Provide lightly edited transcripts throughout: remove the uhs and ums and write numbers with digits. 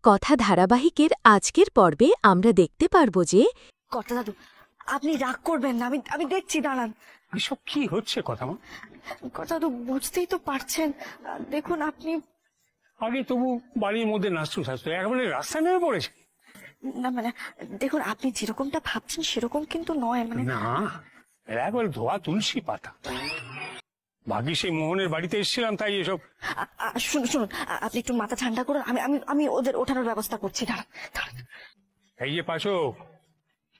কথা ধারাবাহিকের আজকের পর্বে আমরা দেখতে পারব যে কর্তা দাদু, আপনি রাগ করবেন না, আমি আমি দেখছি, দাঁড়ান। এসব কি হচ্ছে কথা মা? কর্তা দাদু, বুঝতেই তো পারছেন, দেখুন আপনি। আগে তবু বাড়ির মধ্যে নাচতো থাকতো, একেবারে রাস্তা নেমে পড়েছে। না মানে দেখুন, আপনি যেরকমটা ভাবছেন সেরকম কিন্তু নয়, মানে না, এরা একবার ধোয়া তুলসী পাতা। ভাগ্যি সেই মোহনের বাড়িতে এসেছিলাম, তাই এসব। শুনুন শুনুন, আপনি একটু মাথা ঠান্ডা করুন, আমি আমি আমি ওদের ওঠানোর ব্যবস্থা করছি, দাঁড়ান দাঁড়ান। এই যে পাশো,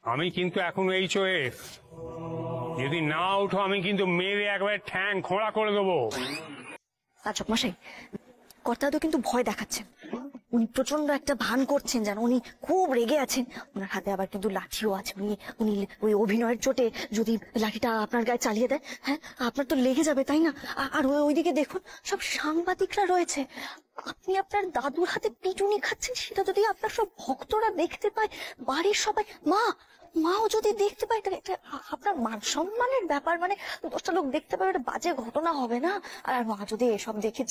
আমি কিন্তু এখনো এই চোয়ে, যদি না উঠো আমি কিন্তু মেরে একবার ঠ্যাং খোঁড়া করে দেবো। আচ্ছা মশাই, কর্তা দাদু কিন্তু ভয় দেখাচ্ছেন, উনি প্রচন্ড একটা ভান করছেন, যেন উনি খুব রেগে আছেন। ওনার হাতে আবার কিন্তু লাঠিও আছে, উনি উনি ওই অভিনয়ের চোটে যদি লাঠিটা আপনার গায়ে চালিয়ে দেয়, হ্যাঁ আপনার তো লেগে যাবে, তাই না? আর ওইদিকে দেখুন, সব সাংবাদিকরা রয়েছে, আপনি আপনার দাদুর হাতে পিটুনি খাচ্ছেন, সেটা যদি আপনার সব ভক্তরা দেখতে পায়, বাড়ির সবাই, মাও যদি দেখতে পায়, তাহলে এটা আপনার মান সম্মানের ব্যাপার, মানে 10টা লোক দেখতে পাবে, এটা বাজে ঘটনা হবে না? আর মা যদি এসব দেখে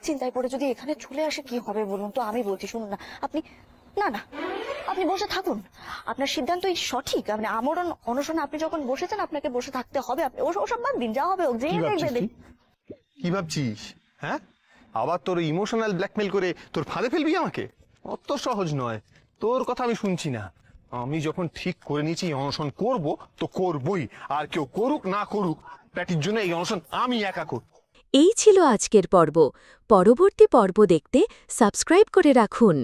চিন্তায় পড়ে যদি এখানে চলে আসে, কি হবে বলুন তো? আমি বলছি, শুনুন না আপনি, না না আপনি বসে থাকুন, আপনার সিদ্ধান্তই সঠিক। মানে আমরণ অনশনে আপনি যখন বসেছেন, আপনাকে বসে থাকতে হবে। আপনি ওসব বাদ দিন, যা হবে যে দেখবে। কি ভাবছিস? হ্যাঁ, আবার তোর ইমোশনাল ব্ল্যাকমেল করে তোর ফাঁদে ফেলবি আমাকে? অত সহজ নয়, তোর কথা আমি শুনছি না। আমি যখন ঠিক করে নিয়েছি অনশন করব, তো করবই, আর কেউ করুক না করুক, প্যাটির জন্য এই অনশন আমি একা করব। এই ছিল আজকের পর্ব। পরবর্তী পর্ব দেখতে সাবস্ক্রাইব করে রাখুন।